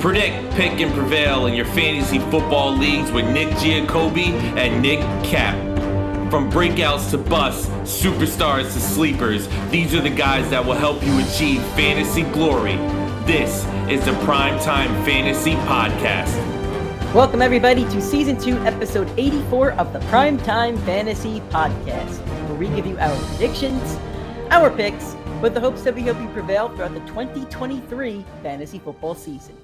Predict, pick, and prevail in your fantasy football leagues with Nick Giacobbe and Nick Cap. From breakouts to busts, superstars to sleepers, these are the guys that will help you achieve fantasy glory. This is the PrimeTime Fantasy Podcast. Welcome everybody to Season 2, Episode 84 of the PrimeTime Fantasy Podcast, where we give you our predictions, our picks, with the hopes that we help you prevail throughout the 2023 fantasy football season.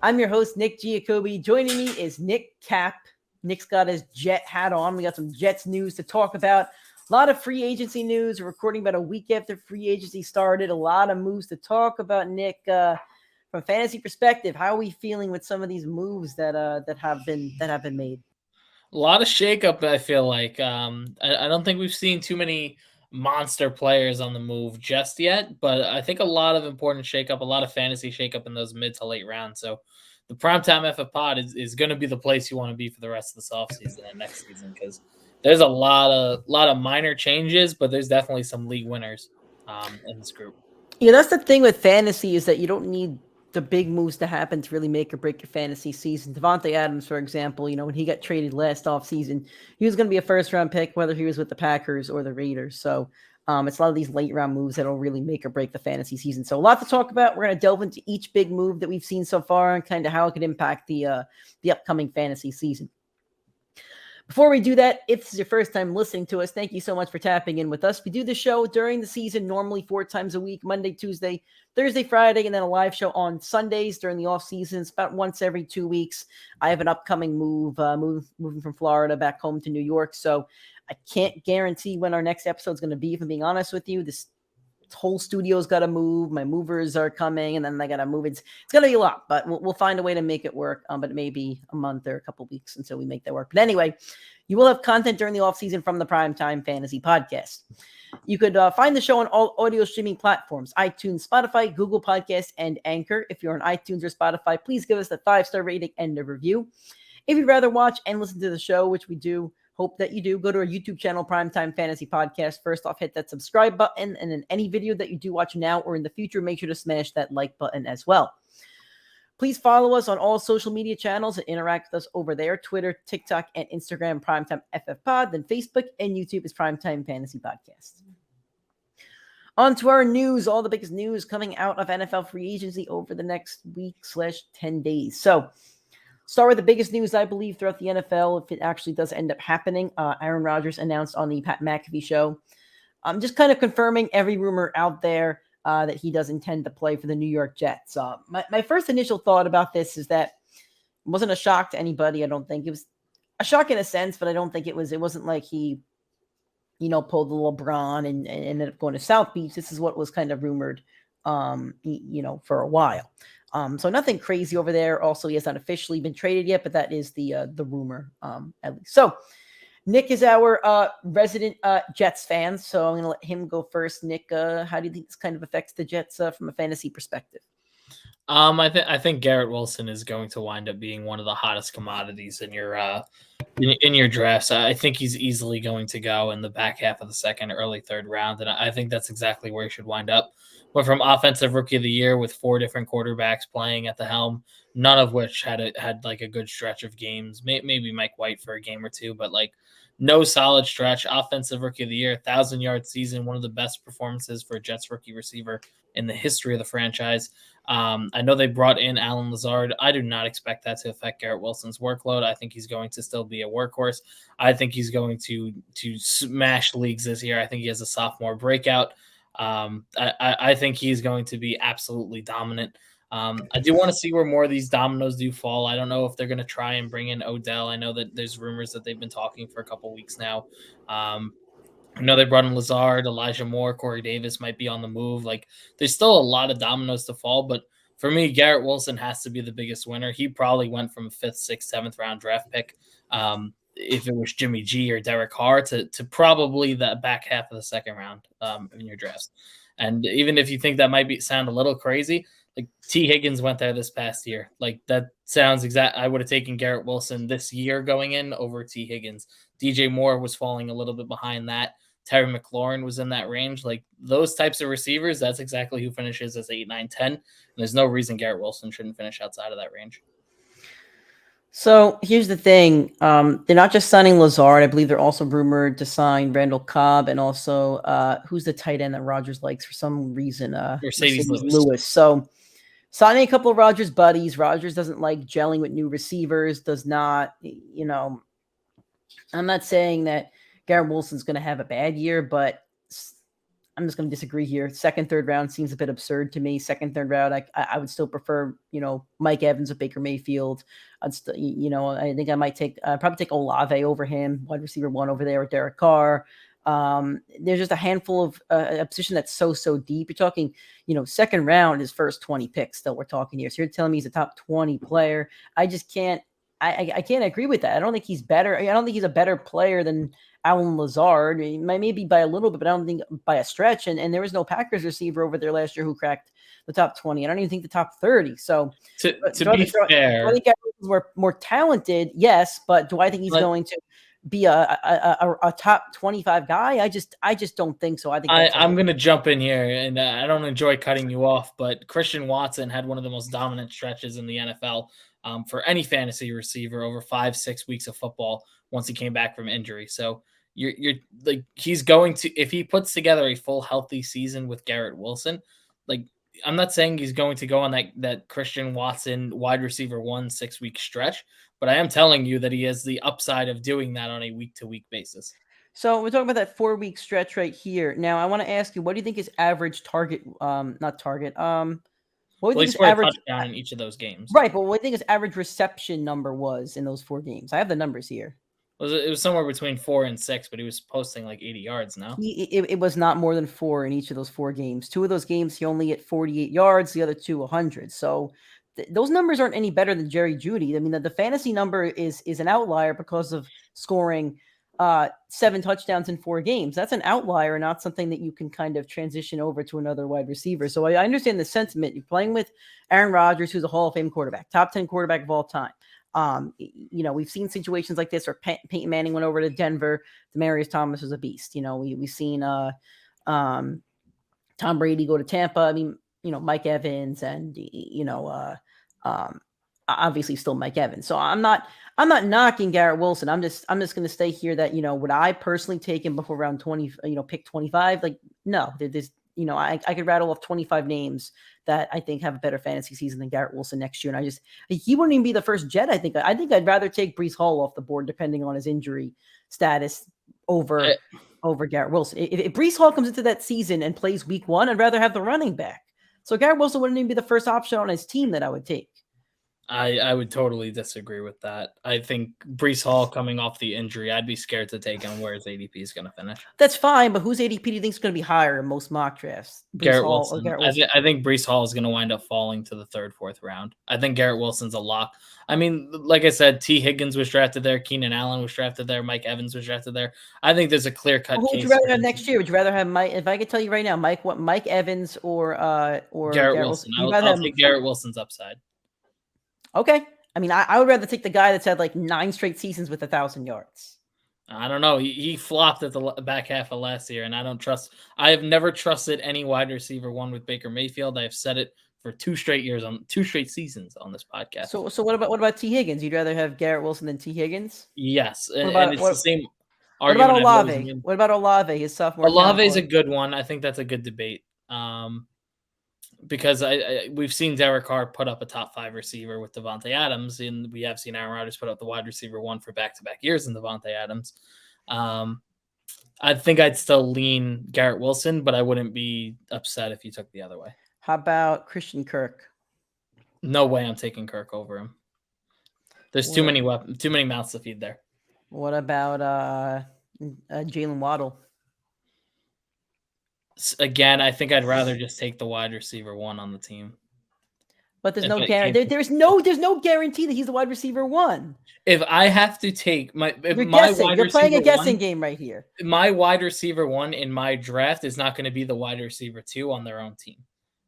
I'm your host, Nick Giacobbe. Joining me is Nick Cap. Nick's got his Jet hat on. We got some Jets news to talk about. A lot of free agency news. We're recording about a week after free agency started. A lot of moves to talk about, Nick. From a fantasy perspective, how are we feeling with some of these moves that have been made? A lot of shakeup, I feel like. I don't think we've seen too many monster players on the move just yet, but I think a lot of important shakeup, a lot of fantasy shakeup in those mid to late rounds. So the PrimeTimeFFPod is going to be the place you want to be for the rest of this offseason and next season, because there's a lot of minor changes, but there's definitely some league winners in this group. Yeah, that's the thing with fantasy, is that you don't need the big moves to happen to really make or break your fantasy season. Devontae Adams, for example, when he got traded last offseason, he was going to be a first-round pick, whether he was with the Packers or the Raiders. So it's a lot of these late-round moves that'll really make or break the fantasy season. So a lot to talk about. We're going to delve into each big move that we've seen so far and kind of how it could impact the upcoming fantasy season. Before we do that, if this is your first time listening to us, thank you so much for tapping in with us. We do the show during the season, normally 4 times a week, Monday, Tuesday, Thursday, Friday, and then a live show on Sundays during the off season. It's about once every 2 weeks. I have an upcoming moving from Florida back home to New York. So I can't guarantee when our next episode is going to be, if I'm being honest with you. This whole studio's got to move. My movers are coming, and then I got to move. It's going to be a lot, but we'll find a way to make it work. But it may be a month or a couple weeks until we make that work. But anyway, you will have content during the offseason from the PrimeTime Fantasy Podcast. You could find the show on all audio streaming platforms: iTunes, Spotify, Google Podcasts, and Anchor. If you're on iTunes or Spotify, please give us a 5-star rating and a review. If you'd rather watch and listen to the show, which we do hope that you do, go to our YouTube channel, PrimeTime Fantasy Podcast. First off, hit that subscribe button, and in any video that you do watch now or in the future, make sure to smash that like button as well. Please follow us on all social media channels and interact with us over there: Twitter, TikTok, and Instagram, PrimeTimeFFPod. Then Facebook and YouTube is PrimeTime Fantasy Podcast. On to our news, all the biggest news coming out of NFL free agency over the next week/10 days. So start with the biggest news, I believe, throughout the NFL, if it actually does end up happening. Aaron Rodgers announced on the Pat McAfee show, just kind of confirming every rumor out there that he does intend to play for the New York Jets. My first initial thought about this is that it wasn't a shock to anybody. I don't think it was a shock in a sense, but I don't think it wasn't like he, pulled the LeBron and ended up going to South Beach. This is what was kind of rumored, for a while. So nothing crazy over there. Also, he has not officially been traded yet, but that is the rumor, at least. So Nick is our resident Jets fan, so I'm going to let him go first. Nick, how do you think this kind of affects the Jets from a fantasy perspective? I think Garrett Wilson is going to wind up being one of the hottest commodities in your drafts. I think he's easily going to go in the back half of the second, early third round, and I think that's exactly where he should wind up. Went from offensive rookie of the year with 4 different quarterbacks playing at the helm, none of which had like a good stretch of games. Maybe Mike White for a game or two, but like no solid stretch. Offensive rookie of the year, 1,000-yard season, one of the best performances for a Jets rookie receiver in the history of the franchise. I know they brought in Alan Lazard. I do not expect that to affect Garrett Wilson's workload. I think he's going to still be a workhorse. I think he's going to smash leagues this year. I think he has a sophomore breakout. I think he's going to be absolutely dominant. I do want to see where more of these dominoes do fall. I don't know if they're going to try and bring in Odell. I know that there's rumors that they've been talking for a couple weeks now. I know they brought in Lazard, Elijah Moore, Corey Davis might be on the move. Like, there's still a lot of dominoes to fall, but for me, Garrett Wilson has to be the biggest winner. He probably went from a 5th, 6th, 7th round draft pick, if it was Jimmy G or Derek Carr, to probably the back half of the second round in your drafts. And even if you think that might sound a little crazy, like T. Higgins went there this past year. Like, that sounds exact. I would have taken Garrett Wilson this year going in over T. Higgins. DJ Moore was falling a little bit behind that. Terry McLaurin was in that range. Like those types of receivers, that's exactly who finishes as 8, 9, 10. And there's no reason Garrett Wilson shouldn't finish outside of that range. So here's the thing. They're not just signing Lazard. I believe they're also rumored to sign Randall Cobb and also who's the tight end that Rodgers likes for some reason? Mercedes Lewis. So signing a couple of Rodgers buddies. Rodgers doesn't like gelling with new receivers, does not, I'm not saying that Garrett Wilson's going to have a bad year, but I'm just going to disagree here. Second, third round seems a bit absurd to me. Second, third round, I would still prefer, Mike Evans with Baker Mayfield. I think I might probably take Olave over him, wide receiver 1 over there with Derek Carr. There's just a handful of a position that's so deep. You're talking, second round, his first 20 picks that we're talking here. So you're telling me he's a top 20 player. I just can't. I can't agree with that. I don't think he's better. I don't think he's a better player than Alan Lazard. Maybe by a little bit, but I don't think by a stretch. And there was no Packers receiver over there last year who cracked the top 20. I don't even think the top 30. So to be fair, I think we're more talented, yes, but do I think he's going to be a top 25 guy? I just don't think so. I think I'm going to jump in here, and I don't enjoy cutting you off, but Christian Watson had one of the most dominant stretches in the NFL for any fantasy receiver over 5-6 weeks of football once he came back from injury. So you're like, he's going to, if he puts together a full healthy season with Garrett Wilson, like, I'm not saying he's going to go on that Christian Watson wide receiver 1 6-week stretch, but I am telling you that he has the upside of doing that on a week-to-week basis. So we're talking about that 4-week stretch right here. Now I want to ask you, what do you think his average target? Not target. What do you think his average touchdown in each of those games? Right, but what do you think his average reception number was in those 4 games? I have the numbers here. It was somewhere between 4 and 6, but he was posting like 80 yards now. It was not more than 4 in each of those 4 games. 2 of those games, he only hit 48 yards. The other 2, 100. So those numbers aren't any better than Jerry Jeudy. I mean, the fantasy number is an outlier because of scoring 7 touchdowns in 4 games. That's an outlier, not something that you can kind of transition over to another wide receiver. So I understand the sentiment. You're playing with Aaron Rodgers, who's a Hall of Fame quarterback, top 10 quarterback of all time. We've seen situations like this where Peyton Manning went over to Denver. Demaryius Thomas was a beast. We've seen Tom Brady go to Tampa. I mean, Mike Evans and obviously still Mike Evans. So I'm not knocking Garrett Wilson. I'm just going to stay here that, would I personally take him before round 20, pick 25? Like, no, there's, I could rattle off 25 names that I think have a better fantasy season than Garrett Wilson next year. And he wouldn't even be the first Jet. I think I'd rather take Breece Hall off the board, depending on his injury status over Garrett Wilson. If Breece Hall comes into that season and plays week 1, I'd rather have the running back. So Garrett Wilson wouldn't even be the first option on his team that I would take. I would totally disagree with that. I think Breece Hall coming off the injury, I'd be scared to take him where his ADP is going to finish. That's fine, but whose ADP do you think is going to be higher in most mock drafts? Garrett Wilson. I think Breece Hall is going to wind up falling to the 3rd, 4th round. I think Garrett Wilson's a lock. I mean, like I said, T. Higgins was drafted there. Keenan Allen was drafted there. Mike Evans was drafted there. I think there's a clear-cut case. Who would you rather have next year? Would you rather have Mike? If I could tell you right now, Mike Evans or Garrett Wilson? I'll take Garrett Wilson's upside. Okay. I mean, I would rather take the guy that's had like 9 straight seasons with 1,000 yards. I don't know. He flopped at the back half of last year, and I have never trusted any wide receiver 1 with Baker Mayfield. I have said it for 2 straight years on 2 straight seasons on this podcast. So what about T. Higgins? You'd rather have Garrett Wilson than T. Higgins? Yes. And it's the same argument. What about Olave? What about Olave, his sophomore? Olave is a good one. I think that's a good debate. Because we've seen Derek Carr put up a top 5 receiver with Devontae Adams, and we have seen Aaron Rodgers put up the wide receiver 1 for back-to-back years in Devontae Adams. I think I'd still lean Garrett Wilson, but I wouldn't be upset if you took the other way. How about Christian Kirk? No way I'm taking Kirk over him. There's too many mouths to feed there. What about Jalen Waddle? Again, I think I'd rather just take the wide receiver 1 on the team. But there's no guarantee. There's no guarantee that he's the wide receiver 1. If I have to take you're playing a guessing game right here. My wide receiver 1 in my draft is not going to be the wide receiver 2 on their own team.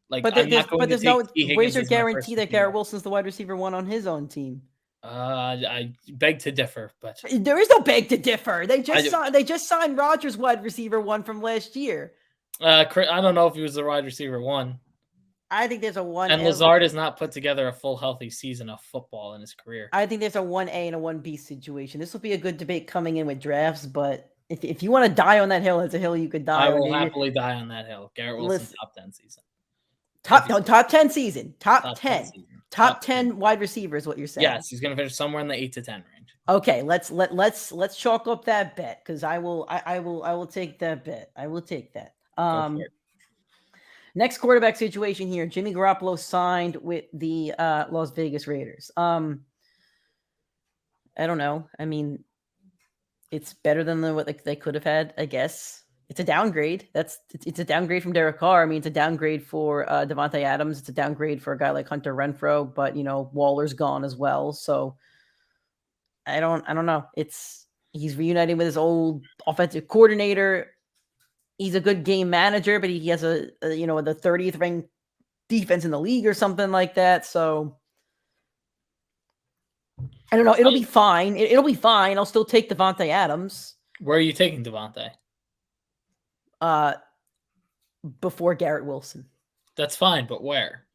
Like, where's your guarantee that Garrett Wilson's the wide receiver 1 on his own team? I beg to differ, but there is no beg to differ. They just signed Rodgers, wide receiver 1 from last year. I don't know if he was the wide receiver 1. I think there's a 1. And Lazard has not put together a full healthy season of football in his career. I think there's a 1A and a 1B situation. This will be a good debate coming in with drafts, but if you want to die on that hill, it's a hill you could die on. I will happily die on that hill. Garrett Wilson, top 10 season. Top 10 season. Top 10. Top 10 wide receiver is what you're saying. Yes, he's going to finish somewhere in the 8 to 10 range. Okay, let's chalk up that bet because I will take that bet. I will take that. Next quarterback situation here. Jimmy Garoppolo signed with the Las Vegas Raiders. I don't know. I mean, it's better than what they could have had, I guess. It's a downgrade. It's a downgrade from Derek Carr. I mean, it's a downgrade for Davante Adams. It's a downgrade for a guy like Hunter Renfrow, but Waller's gone as well. So I don't know. He's reuniting with his old offensive coordinator. He's a good game manager, but he has the 30th ranked defense in the league or something like that. So I don't know. It'll be fine. It'll be fine. I'll still take Davante Adams. Where are you taking Davante? Before Garrett Wilson. That's fine, but where?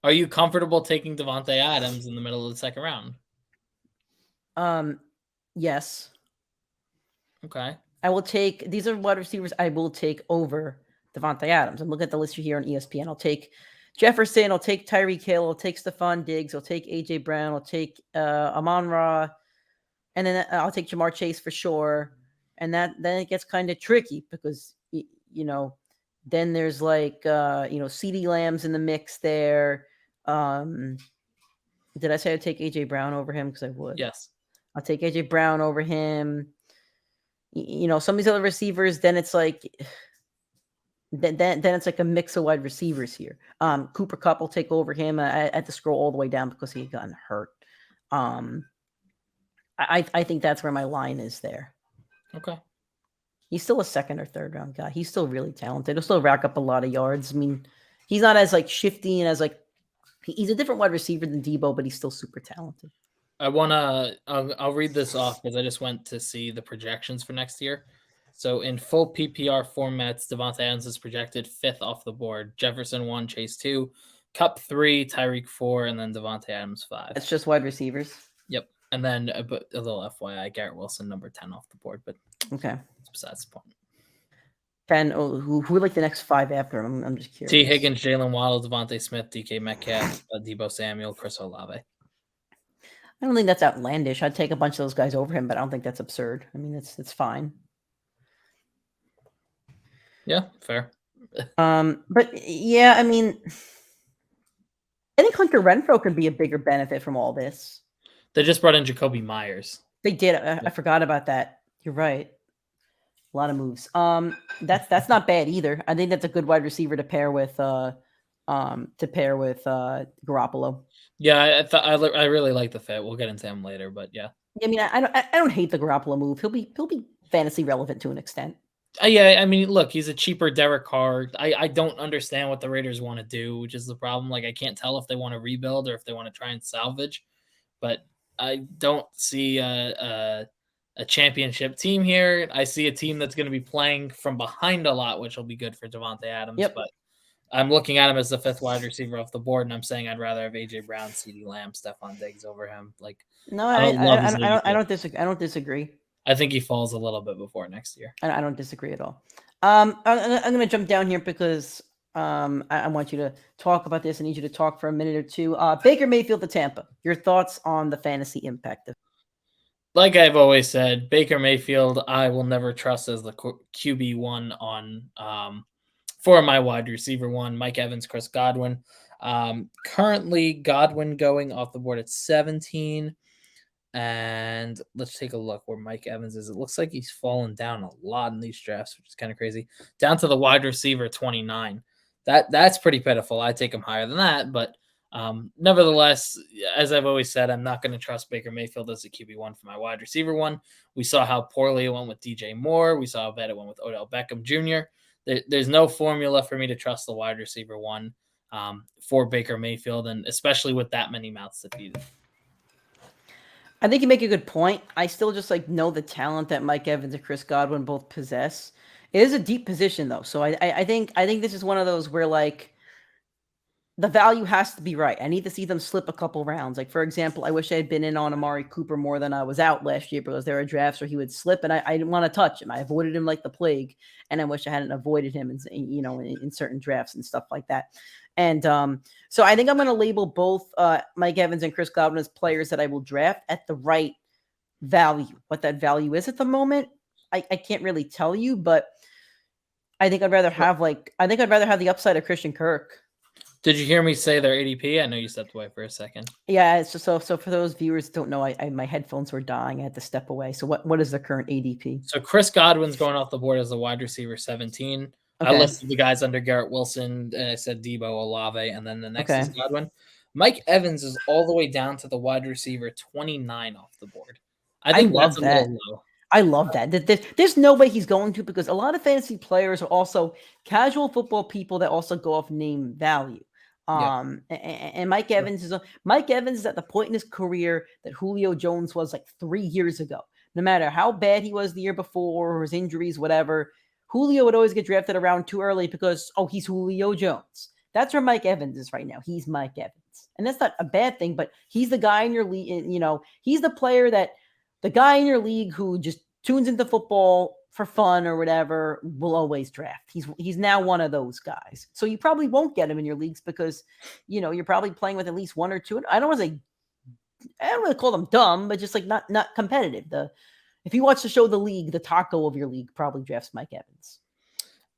Are you comfortable taking Davante Adams in the middle of the second round? Yes. Okay. I will take, these are wide receivers I will take over Davante Adams. I'm looking at the list here on ESPN. I'll take Jefferson. I'll take Tyreek Hill. I'll take Stephon Diggs. I'll take AJ Brown. I'll take Amon-Ra. And then I'll take Jamar Chase for sure. And then it gets kind of tricky because, then there's like, CeeDee Lamb's in the mix there. Did I say I'd take AJ Brown over him? Because I would. Yes. I'll take AJ Brown over him. Some of these other receivers, then it's like then it's like a mix of wide receivers here. Cooper Kupp will take over him. I had to scroll all the way down because he had gotten hurt. I think that's where my line is there. Okay. He's still a second or third round guy. He's still really talented. He'll still rack up a lot of yards. I mean, he's not as like shifty and as like he's a different wide receiver than Debo, but he's still super talented. I'll read this off because I just went to see the projections for next year. So in full PPR formats, Davante Adams is projected 5th off the board. Jefferson 1, Chase 2, Kupp 3, Tyreek 4, and then Davante Adams 5. That's just wide receivers. Yep. And then a little FYI, Garrett Wilson number 10 off the board, but okay, that's besides the point. 10. Who are like the next 5 after him? I'm just curious. T. Higgins, Jalen Waddle, Devontae Smith, DK Metcalf, Deebo Samuel, Chris Olave. I don't think that's outlandish. I'd take a bunch of those guys over him, but I don't think that's absurd. I mean, it's fine. Yeah, fair. But yeah, I mean, I think Hunter Renfrow could be a bigger benefit from all this. They just brought in Jacoby Myers. They did. I forgot about that. You're right. A lot of moves. That's not bad either. I think that's a good wide receiver to pair with Garoppolo. Yeah, I really like the fit. We'll get into him later, but yeah. I mean, I don't hate the Garoppolo move. He'll be fantasy relevant to an extent. Yeah, I mean, look, he's a cheaper Derek Carr. I don't understand what the Raiders want to do, which is the problem. Like, I can't tell if they want to rebuild or if they want to try and salvage. But I don't see a championship team here. I see a team that's going to be playing from behind a lot, which will be good for Davante Adams. Yep. But I'm looking at him as the 5th wide receiver off the board, and I'm saying I'd rather have AJ Brown, CeeDee Lamb, Stephon Diggs over him. Like, no, I don't disagree. I don't disagree. I think he falls a little bit before next year. I don't disagree at all. I'm going to jump down here because I want you to talk about this. I need you to talk for a minute or two. Baker Mayfield to Tampa. Your thoughts on the fantasy impact of. Like I've always said, Baker Mayfield, I will never trust as the QB1 on for my wide receiver 1, Mike Evans, Chris Godwin. Currently, Godwin going off the board at 17. And let's take a look where Mike Evans is. It looks like he's fallen down a lot in these drafts, which is kind of crazy. Down to the wide receiver 29. That's pretty pitiful. I'd take him higher than that, but nevertheless, as I've always said, I'm not going to trust Baker Mayfield as a QB1 for my wide receiver 1. We saw how poorly it went with DJ Moore. We saw how bad it went with Odell Beckham Jr. There's no formula for me to trust the wide receiver 1 for Baker Mayfield, and especially with that many mouths to feed. I think you make a good point. I still just know the talent that Mike Evans and Chris Godwin both possess. It is a deep position though, so I think this is one of those where the value has to be right. I need to see them slip a couple rounds. Like, for example, I wish I had been in on Amari Cooper more than I was out last year because there were drafts where he would slip and I didn't want to touch him. I avoided him like the plague, and I wish I hadn't avoided him in certain drafts and stuff like that. And so I think I'm going to label both Mike Evans and Chris Godwin as players that I will draft at the right value. What that value is at the moment, I can't really tell you, but I think I'd rather have the upside of Christian Kirk. Did you hear me say their ADP? I know you stepped away for a second. Yeah, so for those viewers who don't know, I my headphones were dying. I had to step away. So what is the current ADP? So Chris Godwin's going off the board as a wide receiver 17. Okay. I listed the guys under Garrett Wilson. I said Debo, Olave, and then the next is Godwin. Mike Evans is all the way down to the wide receiver 29 off the board. I think that's a little low. I love that. There's no way he's going to, because a lot of fantasy players are also casual football people that also go off name value. And Mike Evans is at the point in his career that Julio Jones was 3 years ago. No matter how bad he was the year before or his injuries, whatever, Julio would always get drafted around too early because, he's Julio Jones. That's where Mike Evans is right now. He's Mike Evans. And that's not a bad thing, but he's the guy in your league, he's the guy in your league who just tunes into football for fun or whatever will always draft. He's now one of those guys. So you probably won't get him in your leagues because, you're probably playing with at least one or two. I don't really call them dumb, but just not competitive. If you watch the show The League, the taco of your league probably drafts Mike Evans.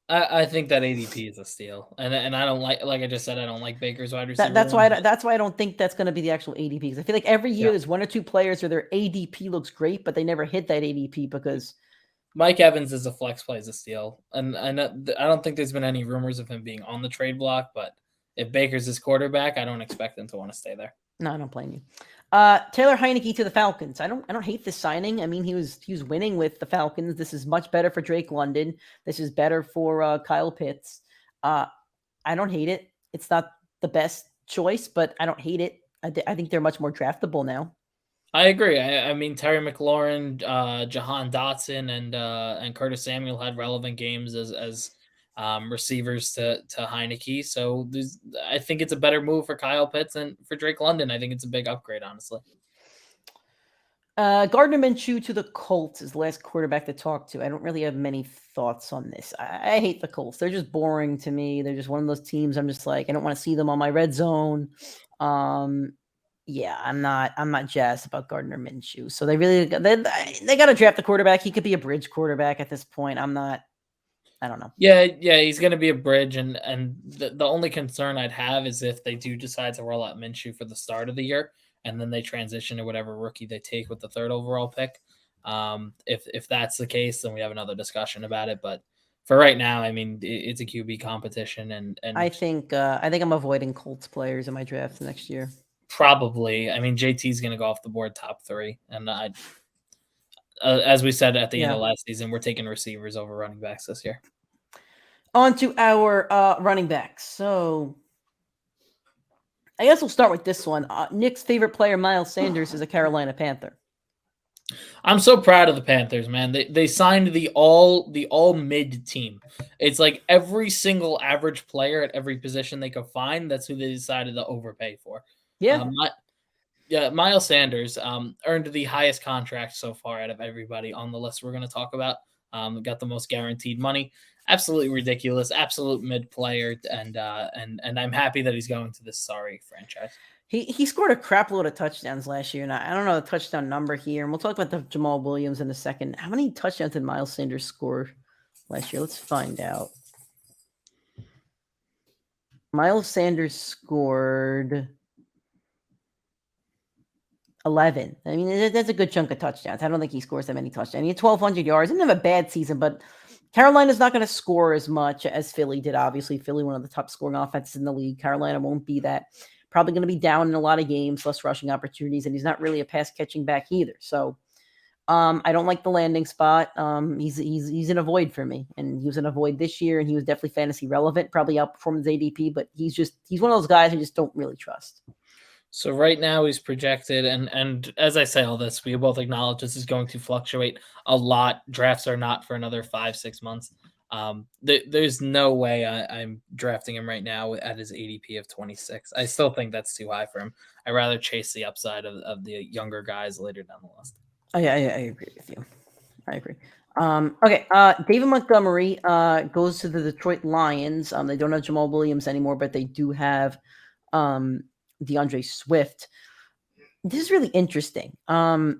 I think that ADP is a steal, and I don't like I just said, I don't like Baker's wide receiver. That's why I don't think that's going to be the actual ADP, because I feel like every year there's one or two players where their ADP looks great, but they never hit that ADP because Mike Evans is a flex play, as a steal, and I don't think there's been any rumors of him being on the trade block. But if Baker's his quarterback, I don't expect him to want to stay there. No, I don't blame you. Taylor Heineke to the Falcons. I don't hate this signing. I mean, he was winning with the Falcons. This is much better for Drake London. This is better for Kyle Pitts. I don't hate it. It's not the best choice, but I don't hate it. I think they're much more draftable now. I agree. I mean, Terry McLaurin, Jahan Dotson, and Curtis Samuel had relevant games as receivers to Heineke. So I think it's a better move for Kyle Pitts and for Drake London. I think it's a big upgrade, honestly. Gardner Minshew to the Colts is the last quarterback to talk to. I don't really have many thoughts on this. I hate the Colts. They're just boring to me. They're just one of those teams I'm just I don't want to see them on my red zone. Yeah, I'm not jazzed about Gardner Minshew. So they got to draft the quarterback. He could be a bridge quarterback at this point. I don't know. Yeah, he's going to be a bridge, and the only concern I'd have is if they do decide to roll out Minshew for the start of the year, and then they transition to whatever rookie they take with the third overall pick. If that's the case, then we have another discussion about it. But for right now, I mean, it's a QB competition, and I think I'm avoiding Colts players in my draft next year. Probably. I mean, JT's going to go off the board top 3, and as we said at the end of last season, we're taking receivers over running backs this year. On to our running backs. So I guess we'll start with this one. Nick's favorite player, Miles Sanders, is a Carolina Panther. I'm so proud of the Panthers, man. They signed the all mid team. It's like every single average player at every position they could find, that's who they decided to overpay for. Yeah. Miles Sanders earned the highest contract so far out of everybody on the list we're going to talk about. Got the most guaranteed money. Absolutely ridiculous. Absolute mid player, and I'm happy that he's going to this sorry franchise. He scored a crap load of touchdowns last year, and I don't know the touchdown number here. And we'll talk about the Jamaal Williams in a second. How many touchdowns did Miles Sanders score last year? Let's find out. Miles Sanders scored 11. I mean, that's a good chunk of touchdowns. I don't think he scores that many touchdowns. He had 1,200 yards. He didn't have a bad season, but Carolina's not going to score as much as Philly did. Obviously, Philly, one of the top scoring offenses in the league. Carolina won't be that. Probably going to be down in a lot of games, less rushing opportunities, and he's not really a pass-catching back either. So I don't like the landing spot. He's in a void for me, and he was in a void this year, and he was definitely fantasy relevant, probably outperformed his ADP, but he's one of those guys I just don't really trust. So right now he's projected, and as I say all this, we both acknowledge this is going to fluctuate a lot. Drafts are not for another 5-6 months. There's no way I'm drafting him right now at his ADP of 26. I still think that's too high for him. I'd rather chase the upside of the younger guys later down the list. I agree with you. I agree. Okay. David Montgomery goes to the Detroit Lions. They don't have Jamaal Williams anymore, but they do have DeAndre Swift. This is really interesting. I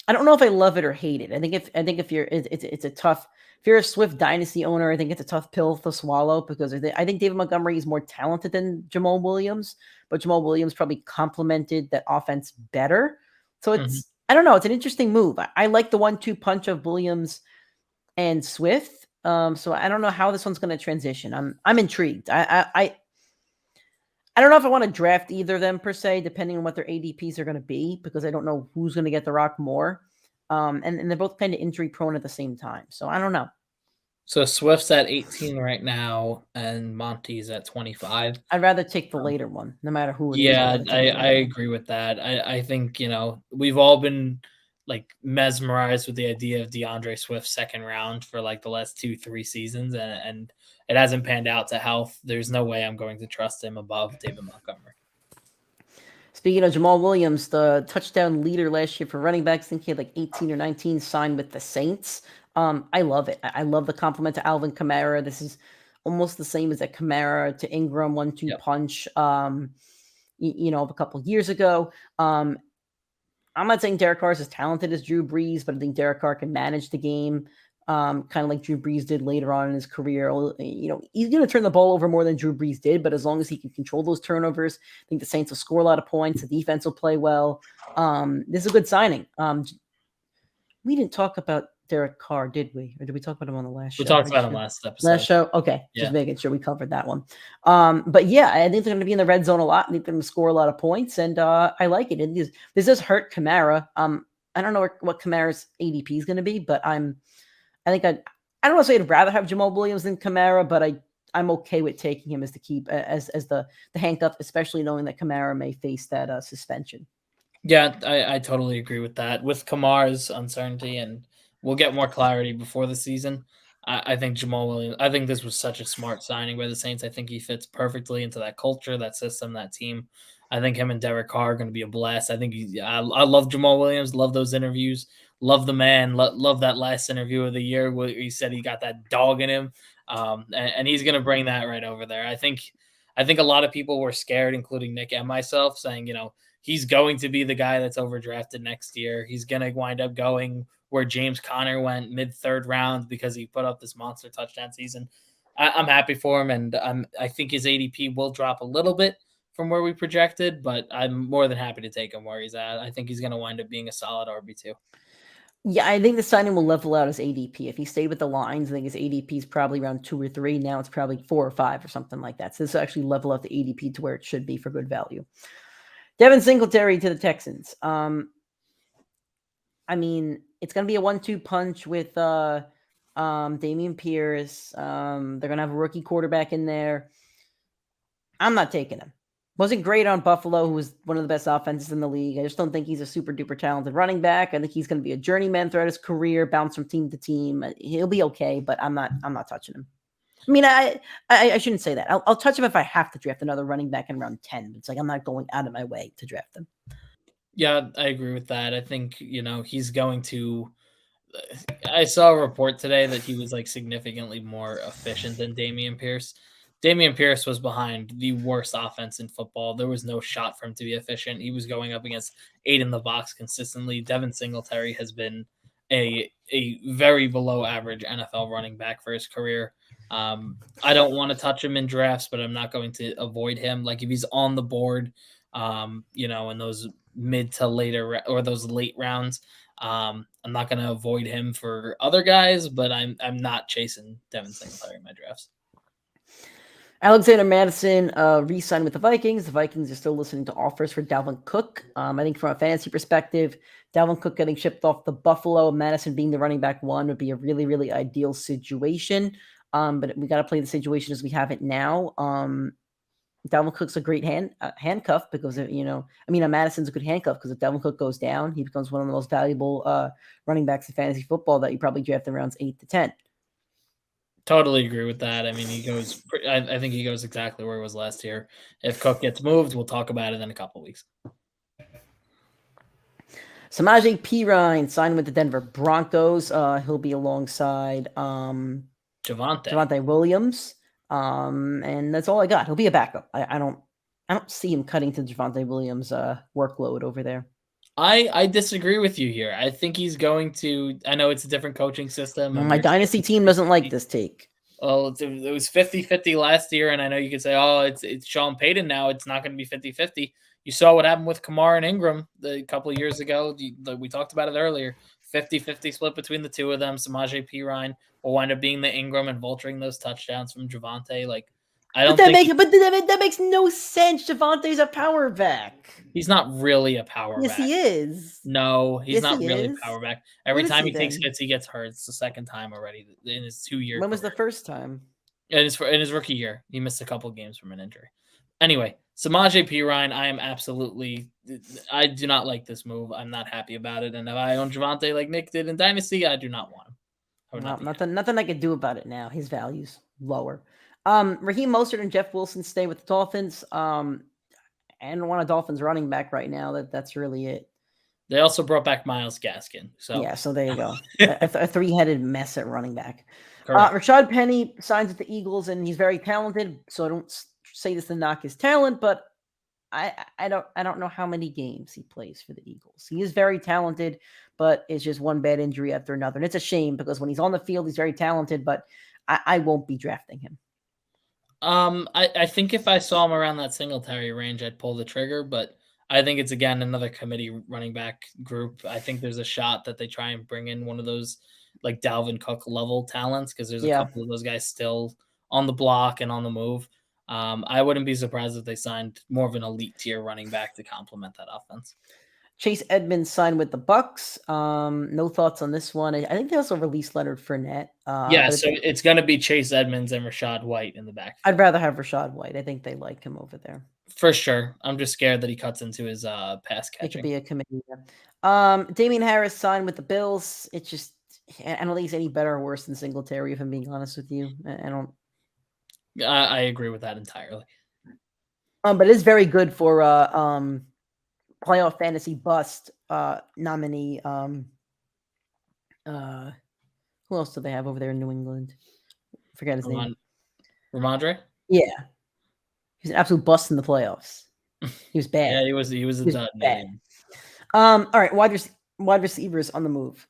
don't know if I love it or hate it. I think if you're, it's a tough. If you're a Swift dynasty owner, I think it's a tough pill to swallow because I think David Montgomery is more talented than Jamaal Williams, but Jamaal Williams probably complemented that offense better. So it's I don't know. It's an interesting move. I like the 1-2 punch of Williams and Swift. So I don't know how this one's going to transition. I'm intrigued. I don't know if I want to draft either of them per se, depending on what their ADPs are going to be, because I don't know who's going to get the rock more. And they're both kind of injury prone at the same time. So I don't know. So Swift's at 18 right now, and Monty's at 25. I'd rather take the later one, no matter who it is. Yeah, I agree with that. I think, we've all been like mesmerized with the idea of DeAndre Swift's second round for like the last 2-3 seasons, and it hasn't panned out to health. There's no way I'm going to trust him above David Montgomery. Speaking of Jamaal Williams, the touchdown leader last year for running backs, I think he had like 18 or 19 signed with the Saints. I love it. I love the compliment to Alvin Kamara. This is almost the same as a Kamara to Ingram 1-2 punch, of a couple of years ago. I'm not saying Derek Carr is as talented as Drew Brees, but I think Derek Carr can manage the game, kind of like Drew Brees did later on in his career. He's going to turn the ball over more than Drew Brees did, but as long as he can control those turnovers, I think the Saints will score a lot of points. The defense will play well. This is a good signing. We didn't talk about Derek Carr, did we? Or did we talk about him on the last show? We talked about him last episode. Last show? Okay. Yeah. Just making sure we covered that one. But yeah, I think they're going to be in the red zone a lot. I think they're going to score a lot of points, and I like it. This does hurt Kamara. I don't know what Kamara's ADP is going to be, but I don't want to say I'd rather have Jamaal Williams than Kamara, but I'm okay with taking him as the keep as the handcuff, especially knowing that Kamara may face that suspension. Yeah, I totally agree with that. With Kamara's uncertainty, and we'll get more clarity before the season. I think Jamaal Williams, I think this was such a smart signing by the Saints. I think he fits perfectly into that culture, that system, that team. I think him and Derek Carr are going to be a blast. I think I love Jamaal Williams, love those interviews, love the man, love that last interview of the year where he said he got that dog in him, and he's going to bring that right over there. I think a lot of people were scared, including Nick and myself, saying, he's going to be the guy that's overdrafted next year. He's going to wind up going where James Conner went mid-third round because he put up this monster touchdown season. I'm happy for him, and I think his ADP will drop a little bit from where we projected, but I'm more than happy to take him where he's at. I think he's going to wind up being a solid RB2. Yeah, I think the signing will level out his ADP. If he stayed with the Lions, I think his ADP is probably around 2 or 3. Now it's probably 4 or 5 or something like that. So this will actually level out the ADP to where it should be for good value. Devin Singletary to the Texans. It's going to be a 1-2 punch with Dameon Pierce. They're going to have a rookie quarterback in there. I'm not taking him. Wasn't great on Buffalo, who was one of the best offenses in the league. I just don't think he's a super duper talented running back. I think he's going to be a journeyman throughout his career, bounce from team to team. He'll be okay, but I'm not touching him. I shouldn't say that. I'll touch him if I have to draft another running back in round 10. It's like I'm not going out of my way to draft him. Yeah, I agree with that. I think, he's going to – I saw a report today that he was, significantly more efficient than Dameon Pierce. Dameon Pierce was behind the worst offense in football. There was no shot for him to be efficient. He was going up against 8 in the box consistently. Devin Singletary has been a very below average NFL running back for his career. I don't want to touch him in drafts, but I'm not going to avoid him. Like if he's on the board, in those mid to later or those late rounds, I'm not going to avoid him for other guys, but I'm not chasing Devin Singletary in my drafts. Alexander Madison re-signed with the Vikings. The Vikings are still listening to offers for Dalvin Cook. I think from a fantasy perspective, Dalvin Cook getting shipped off to Buffalo, Madison being the running back 1 would be a really, really ideal situation. But we got to play the situation as we have it now. Dalvin Cook's a great handcuff because Madison's a good handcuff because if Dalvin Cook goes down, he becomes one of the most valuable running backs in fantasy football that you probably draft in rounds 8 to 10. Totally agree with that. I mean, I think he goes exactly where he was last year. If Cook gets moved, we'll talk about it in a couple weeks. Samaje Perine signed with the Denver Broncos. He'll be alongside Javonte Williams. And that's all I got. He'll be a backup. I don't see him cutting to Javonte Williams' workload over there. I disagree with you here. I think he's going to. I know it's a different coaching system. My dynasty team doesn't like this take. Well, it was 50-50 last year, and I know you could say, oh, it's Sean Payton now. It's not going to be 50-50. You saw what happened with Kamara and Ingram a couple of years ago. We talked about it earlier. 50-50 split between the two of them. Samaje Perine will wind up being the Ingram and vulturing those touchdowns from Javonte. That makes no sense. Javonte's a power back. He's not really a power back. Yes, he is. No, he's not really a power back. Every time he takes hits, he gets hurt. It's the second time already in his 2-year. When was the first time? In his rookie year. He missed a couple games from an injury. Anyway, Samaje Perine, I do not like this move. I'm not happy about it. And if I own Javonte like Nick did in Dynasty, I do not want him. Nothing I can do about it now. His value's lower. Raheem Mostert and Jeff Wilson stay with the Dolphins. I don't want a Dolphins running back right now. That's really it. They also brought back Myles Gaskin. So there you go. a three-headed mess at running back. Rashad Penny signs with the Eagles, and he's very talented. So I don't say this to knock his talent, but I don't know how many games he plays for the Eagles. He is very talented, but it's just one bad injury after another. And it's a shame because when he's on the field, he's very talented, but I won't be drafting him. I think if I saw him around that Singletary range, I'd pull the trigger, but I think it's, again, another committee running back group. I think there's a shot that they try and bring in one of those like Dalvin Cook level talents because there's a couple of those guys still on the block and on the move. I wouldn't be surprised if they signed more of an elite tier running back to complement that offense. Chase Edmonds signed with the Bucks. No thoughts on this one. I think they also released Leonard Fournette. So it's going to be Chase Edmonds and Rachaad White in the back. I'd rather have Rachaad White. I think they like him over there. For sure. I'm just scared that he cuts into his pass catching. It could be a committee. Damian Harris signed with the Bills. It's just, I don't think he's any better or worse than Singletary, if I'm being honest with you. I agree with that entirely. But it's very good for playoff fantasy bust nominee. Who else do they have over there in New England? Forget his name. Ramondre? Yeah. He's an absolute bust in the playoffs. He was bad. Yeah, he was a dud. Bad. All right, wide receivers on the move.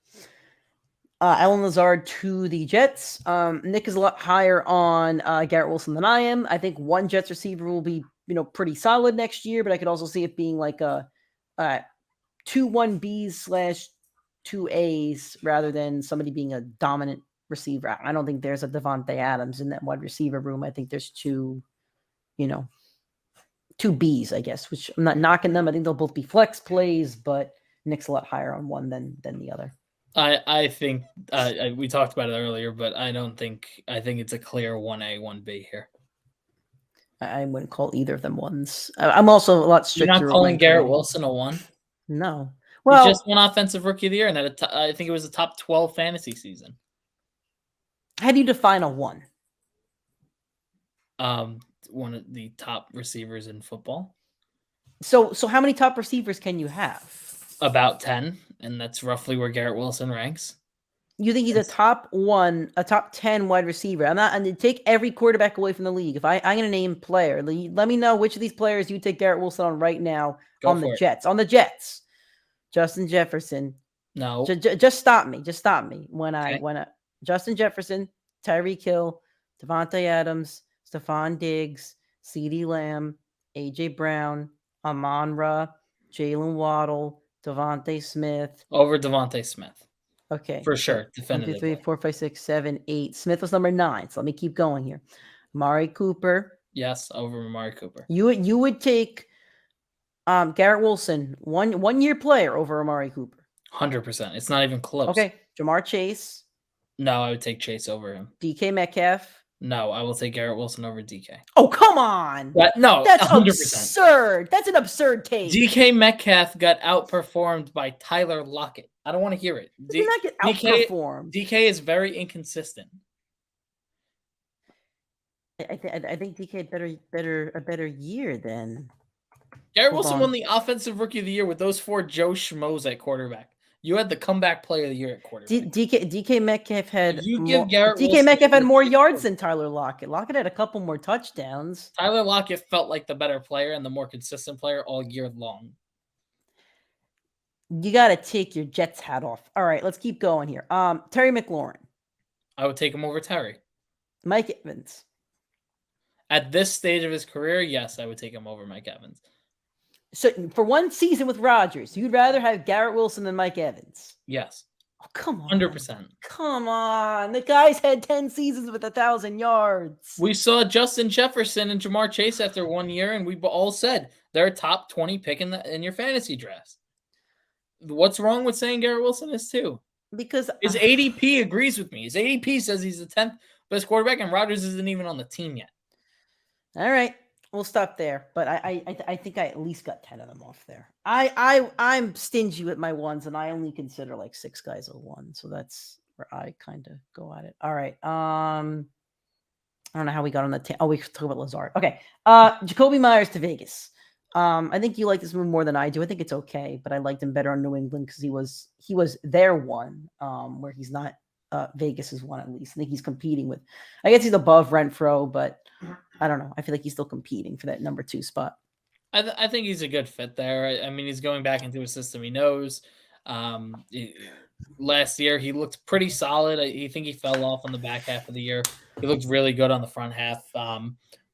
Allen Lazard to the Jets. Nick is a lot higher on Garrett Wilson than I am. I think one Jets receiver will be, pretty solid next year, but I could also see it being like a 2 1Bs / 2 As rather than somebody being a dominant receiver. I don't think there's a Devontae Adams in that wide receiver room. I think there's two Bs, I guess, which I'm not knocking them. I think they'll both be flex plays, but Nick's a lot higher on one than the other. I think we talked about it earlier, but I think it's a clear 1A, 1B here. I wouldn't call either of them ones. I'm also a lot stricter. You're not calling Garrett Wilson a 1? No. Well, he just won Offensive Rookie of the Year, and I think it was a top 12 fantasy season. How do you define a 1? One of the top receivers in football. So how many top receivers can you have? About 10, and that's roughly where Garrett Wilson ranks. You think he's a top 10 wide receiver? I'm not. And take every quarterback away from the league. If I'm going to name player, let me know which of these players you take Garrett Wilson on right now. On the Jets. On the Jets, Justin Jefferson. No, just stop me. Just stop me when I Justin Jefferson, Tyreek Hill, Devontae Adams, Stephon Diggs, CeeDee Lamb, AJ Brown, Amon-Ra, Jalen Waddle, Devontae Smith. Over Devontae Smith. Okay. For sure. Definitively. 1, 2, 3, 4, 5, 6, 7, 8. Smith was number 9. So let me keep going here. Amari Cooper. Yes, over Amari Cooper. You would take Garrett Wilson, one year player over Amari Cooper. 100%. It's not even close. Okay. Jamar Chase. No, I would take Chase over him. DK Metcalf. No, I will take Garrett Wilson over DK. Oh, come on. No, That's 100%. absurd. That's an absurd take. DK Metcalf got outperformed by Tyler Lockett. I don't want to hear it. Did not get outperformed. DK is very inconsistent. I think DK had a better year than Garrett Wilson won the Offensive Rookie of the Year with those 4 Joe Schmoes at quarterback. You had the comeback player of the year at quarterback. DK Metcalf had DK more yards than Tyler Lockett. Lockett had a couple more touchdowns. Tyler Lockett felt like the better player and the more consistent player all year long. You got to take your Jets hat off. All right, let's keep going here. Terry McLaurin. I would take him over Terry. Mike Evans. At this stage of his career, yes, I would take him over Mike Evans. So for one season with Rodgers, you'd rather have Garrett Wilson than Mike Evans? Yes. Oh, come on. 100%. Come on. The guy's had 10 seasons with 1,000 yards. We saw Justin Jefferson and Jamar Chase after 1 year, and we all said they're a top 20 pick in your fantasy drafts. What's wrong with saying Garrett Wilson is too? Because his ADP agrees with me. His ADP says he's the 10th best quarterback, and Rodgers isn't even on the team yet. All right. We'll stop there, but I think I at least got 10 of them off there. I'm stingy with my ones, and I only consider like 6 guys a one, so that's where I kind of go at it. All right. I don't know how we got on the we talk about Lazard. Okay. Jacoby Myers to Vegas. I think you like this move more than I do. I think it's okay, but I liked him better on New England because he was their one, where he's not Vegas's one at least. I think he's competing with. I guess he's above Renfro, but I don't know. I feel like he's still competing for that number 2 spot. I think he's a good fit there. I mean, he's going back into a system he knows. Last year, he looked pretty solid. I think he fell off on the back half of the year. He looked really good on the front half.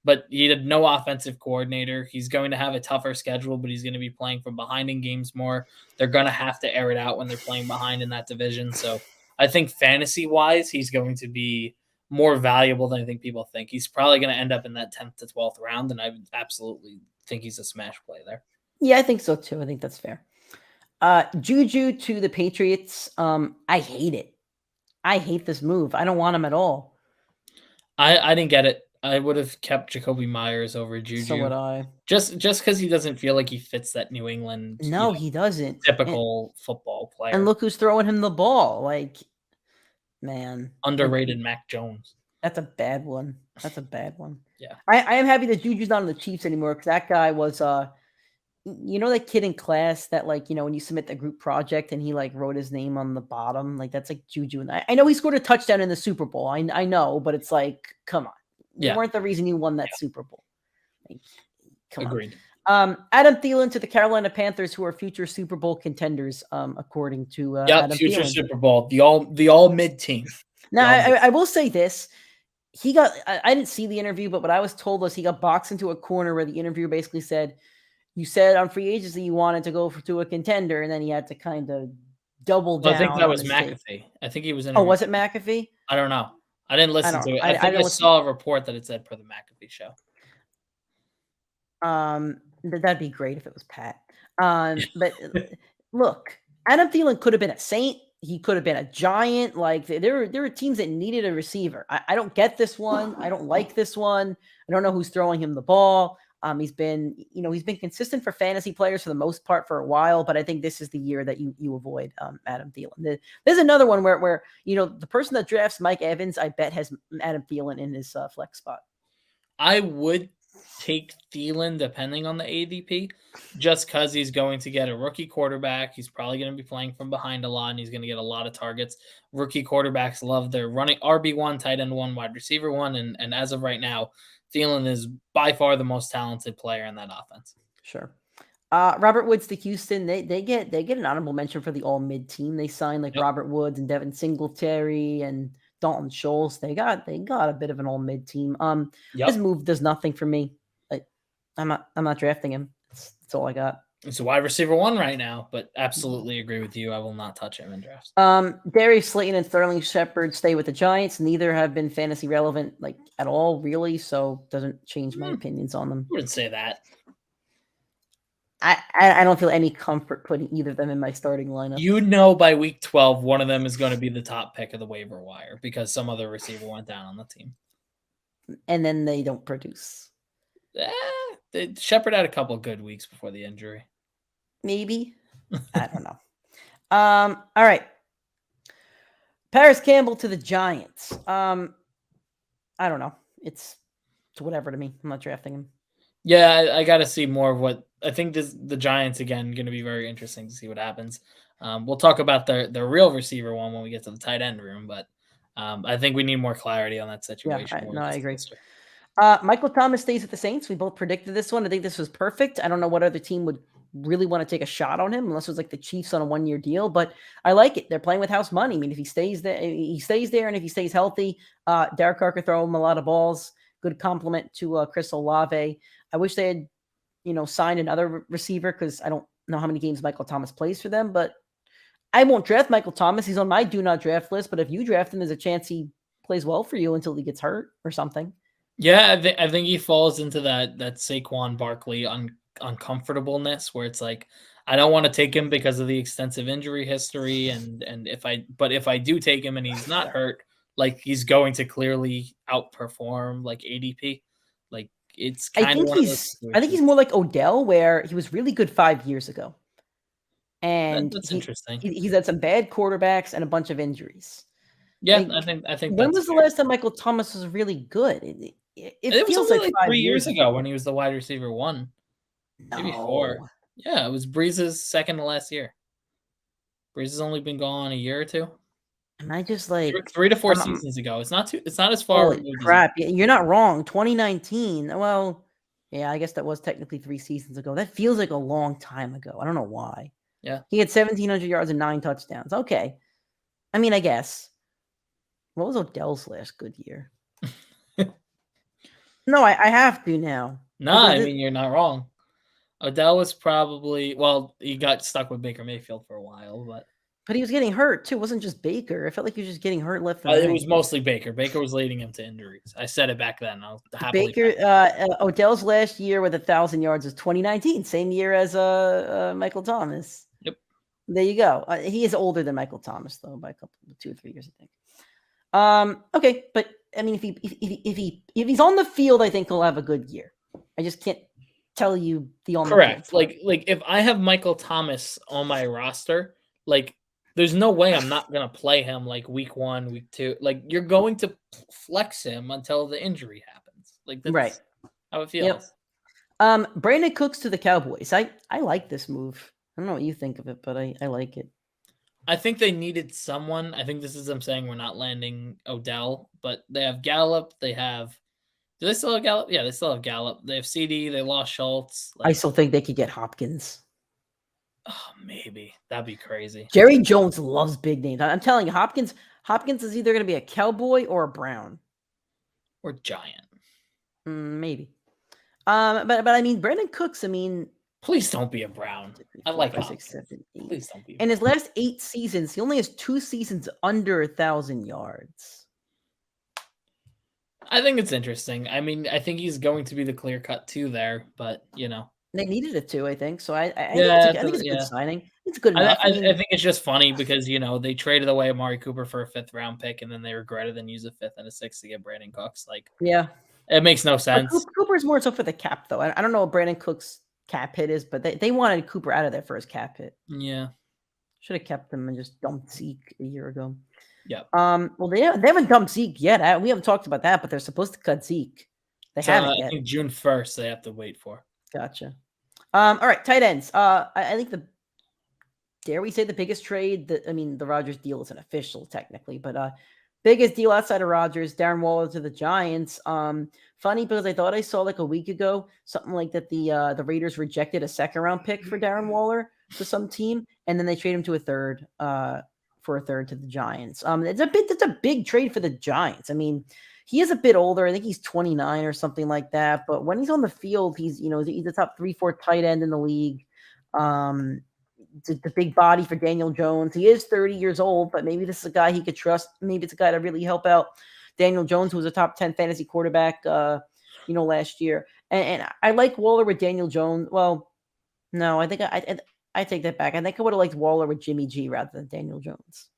But he had no offensive coordinator. He's going to have a tougher schedule, but he's going to be playing from behind in games more. They're going to have to air it out when they're playing behind in that division. So I think fantasy-wise, he's going to be more valuable than I think people think. He's probably going to end up in that 10th to 12th round, and I absolutely think he's a smash play there. Yeah, I think so too. I think that's fair. Juju to the Patriots. I hate it. I hate this move. I don't want him at all. I didn't get it. I would have kept Jacoby Myers over Juju. So would I. Just because he doesn't feel like he fits that New England. No, he doesn't. Typical football player. And look who's throwing him the ball. Like, man. Underrated Mac Jones. That's a bad one. That's a bad one. Yeah. I am happy that Juju's not on the Chiefs anymore because that guy was that kid in class that, like, when you submit the group project and he like wrote his name on the bottom, like that's like Juju. And I know he scored a touchdown in the Super Bowl. I know, but it's like, come on. You weren't the reason you won that Super Bowl. Like, come Agreed. on. Adam Thielen to the Carolina Panthers, who are future Super Bowl contenders, according to Adam future Thielen. Super Bowl, the all mid team. Now, I will say this. He got, I didn't see the interview, but what I was told was he got boxed into a corner where the interviewer basically said, you said on free agency you wanted to go to a contender, and then he had to kind of double down. I think that was McAfee. I think he was in. Oh, was it McAfee? I don't know. I didn't listen to it. I think I saw a report that it said per the McAfee show. That'd be great if it was Pat. But look, Adam Thielen could have been a Saint. He could have been a Giant. Like there were teams that needed a receiver. I don't get this one. I don't like this one. I don't know who's throwing him the ball. He's been consistent for fantasy players for the most part for a while, but I think this is the year that you avoid Adam Thielen. There's another one where the person that drafts Mike Evans, I bet has Adam Thielen in his flex spot. I would take Thielen depending on the ADP, just because he's going to get a rookie quarterback. He's probably going to be playing from behind a lot, and he's going to get a lot of targets. Rookie quarterbacks love their running RB1, tight end 1, wide receiver 1, and as of right now, Thielen is by far the most talented player in that offense. Sure. Robert Woods to Houston. They get an honorable mention for the all mid team. They signed like Robert Woods and Devin Singletary and Dalton Schultz. They got a bit of an all mid team. This move does nothing for me. I'm not drafting him. That's all I got. It's a wide receiver 1 right now, but absolutely agree with you. I will not touch him in drafts. Darius Slayton and Sterling Shepard stay with the Giants. Neither have been fantasy relevant like at all, really. So doesn't change my opinions on them. I wouldn't say that. I don't feel any comfort putting either of them in my starting lineup. By week 12, one of them is going to be the top pick of the waiver wire because some other receiver went down on the team. and then they don't produce. Shepard had a couple good weeks before the injury. Maybe. I don't know. All right. Paris Campbell to the Giants. I don't know. It's whatever to me. I'm not drafting him. Yeah, I got to see more of what I think. The Giants again going to be very interesting to see what happens. We'll talk about the real receiver one when we get to the tight end room, but I think we need more clarity on that situation. Yeah, I agree. Michael Thomas stays at the Saints. We both predicted this one. I think this was perfect. I don't know what other team would really want to take a shot on him unless it was like the Chiefs on a 1-year deal, but I like it. They're playing with house money. I mean, if he stays there, and if he stays healthy, Derek Carr could throw him a lot of balls. Good compliment to Chris Olave. I wish they had, signed another receiver because I don't know how many games Michael Thomas plays for them, but I won't draft Michael Thomas. He's on my do not draft list, but if you draft him, there's a chance he plays well for you until he gets hurt or something. Yeah, I think he falls into that Saquon Barkley uncomfortableness where it's like I don't want to take him because of the extensive injury history, and if I do take him and he's not hurt, like he's going to clearly outperform like ADP. Like it's kind of I think he's more like Odell, where he was really good 5 years ago, and that's interesting. He's had some bad quarterbacks and a bunch of injuries. Yeah, I think. When was the last time Michael Thomas was really good? It feels was like 3 years ago when he was the wide receiver 1, maybe 4. Yeah, it was Breeze's second to last year. Breeze has only been gone a year or 2. And I just like 3 to 4 seasons ago. It's not as far. Holy crap! You're not wrong. 2019. Well, yeah, I guess that was technically 3 seasons ago. That feels like a long time ago. I don't know why. Yeah, he had 1,700 yards and 9 touchdowns. Okay, I mean, I guess. What was Odell's last good year? No, I have to now. No, I mean you're not wrong. Odell was probably he got stuck with Baker Mayfield for a while, but he was getting hurt too. It wasn't just Baker. I felt like he was just getting hurt left and right. It was mostly Baker. Baker was leading him to injuries. I said it back then. Odell's last year with 1,000 yards was 2019, same year as Michael Thomas. Yep. There you go. He is older than Michael Thomas though by 2 or 3 years, I think. Okay, but I mean, if he's on the field, I think he'll have a good year. I just can't tell you the on correct. The field. Like if I have Michael Thomas on my roster, like there's no way I'm not gonna play him like week 1, week 2. Like you're going to flex him until the injury happens. Like that's right how it feels. Yep. Brandon Cooks to the Cowboys. I like this move. I don't know what you think of it, but I like it. I think they needed someone. I think this is them saying we're not landing Odell, but they have Gallup. Do they still have Gallup? Yeah, they still have Gallup. They have CD. They lost Schultz. I still think they could get Hopkins. Oh, maybe. That'd be crazy. Jerry Jones loves big names. I'm telling you, Hopkins is either going to be a Cowboy or a Brown. Or Giant. Maybe. But I mean, Brandon Cooks, I mean... Please don't be a Brown. I like 6, 7, 8. Please don't be. In his last 8 seasons, he only has 2 seasons under 1,000 yards. I think it's interesting. I mean, I think he's going to be the clear cut 2 there, but they needed it too. I think so. I think it's a good signing. It's good enough. I think it's just funny because they traded away Amari Cooper for a 5th round pick, and then they regretted and used a 5th and a 6th to get Brandon Cooks. Like, yeah, it makes no sense. Cooper's more so for the cap, though. I don't know what Brandon Cooks' cap hit is, but they wanted Cooper out of there for his cap hit. Yeah, should have kept him and just dumped Zeke a year ago. Yeah. Well, they haven't dumped Zeke yet. We haven't talked about that, but they're supposed to cut Zeke. They haven't yet. I think June 1st they have to wait for. Gotcha. All right, tight ends. I think dare we say the biggest trade? The Rodgers deal isn't official technically, but biggest deal outside of Rodgers, Darren Waller to the Giants. Funny because I thought I saw like a week ago something like that the Raiders rejected a 2nd round pick for Darren Waller to some team, and then they trade him to a 3rd for a 3rd to the Giants. It's a big trade for the Giants. I mean, he is a bit older. I think he's 29 or something like that. But when he's on the field, he's the top 3-4 tight end in the league. The big body for Daniel Jones. He is 30 years old, but maybe this is a guy he could trust. Maybe it's a guy to really help out Daniel Jones, who was a top 10 fantasy quarterback, last year. And I like Waller with Daniel Jones. Well, no, I think I take that back. I think I would have liked Waller with Jimmy G rather than Daniel Jones.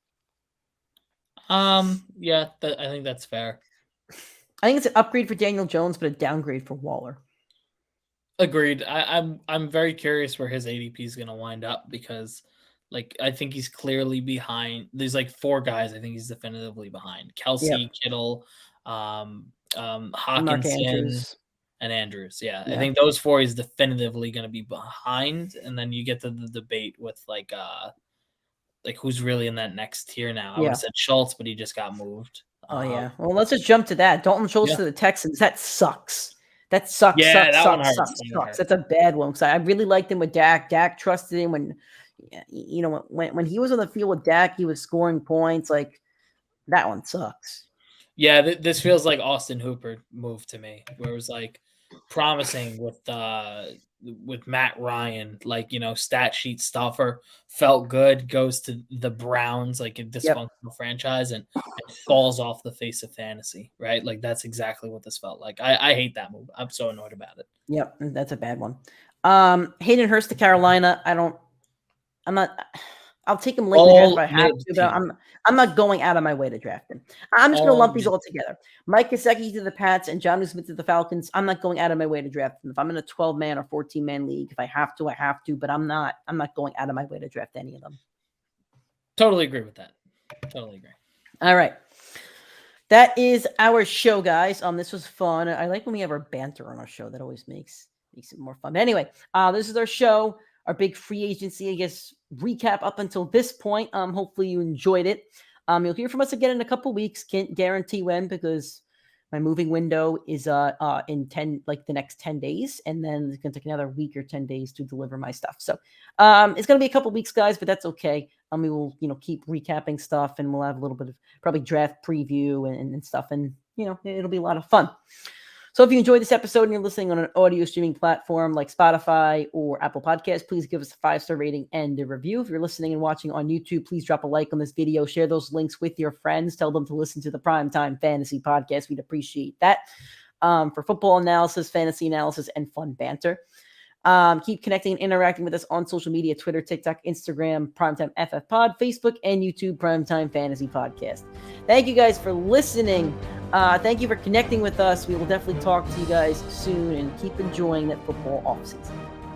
Yeah, I think that's fair. I think it's an upgrade for Daniel Jones, but a downgrade for Waller. Agreed. I'm very curious where his ADP is going to wind up because, like, I think he's clearly behind. There's like 4 guys I think he's definitively behind: Kelsey, Kittle, Mark Hawkinson, Andrews. and Andrews. Yeah, I Yeah. think those 4 is definitively going to be behind, and then you get to the debate with like who's really in that next tier now. I would Yeah. have said Schultz, but he just got moved. Oh yeah. Well, let's just jump to that. Dalton Schultz to the Texans. That sucks. That sucks. Yeah, that one sucks, hurts. sucks. That's a bad one because I really liked him with Dak. Dak trusted him when he was on the field with Dak, he was scoring points. Like that one sucks. Yeah, this feels like Austin Hooper move to me, where it was like promising with Matt Ryan, like, stat sheet stuffer, felt good, goes to the Browns, like a dysfunctional franchise, and falls off the face of fantasy, right? Like that's exactly what this felt like. I hate that move. I'm so annoyed about it. Yep, that's a bad one. Hayden Hurst to Carolina. I'll take him late in the draft if I have to, but I'm not going out of my way to draft him. I'm just going to lump these all together. Mike Gesicki to the Pats and Jonnu Smith to the Falcons. I'm not going out of my way to draft them. If I'm in a 12-man or 14-man league, if I have to, I have to, but I'm not going out of my way to draft any of them. Totally agree with that. Totally agree. All right. That is our show, guys. This was fun. I like when we have our banter on our show. That always makes it more fun. But anyway, this is our show. Our big free agency, I guess, recap up until this point. Hopefully you enjoyed it. You'll hear from us again in a couple weeks. Can't guarantee when because my moving window is in the next 10 days, and then it's gonna take another week or 10 days to deliver my stuff. So it's gonna be a couple weeks, guys, but that's okay. We will keep recapping stuff, and we'll have a little bit of probably draft preview and stuff, and it'll be a lot of fun. So if you enjoyed this episode and you're listening on an audio streaming platform like Spotify or Apple Podcasts, please give us a 5-star rating and a review. If you're listening and watching on YouTube, please drop a like on this video. Share those links with your friends. Tell them to listen to the Primetime Fantasy Podcast. We'd appreciate that for football analysis, fantasy analysis, and fun banter. Keep connecting and interacting with us on social media, Twitter, TikTok, Instagram, PrimeTimeFFPod, Facebook, and YouTube, Primetime Fantasy Podcast. Thank you guys for listening. Thank you for connecting with us. We will definitely talk to you guys soon, and keep enjoying that football offseason.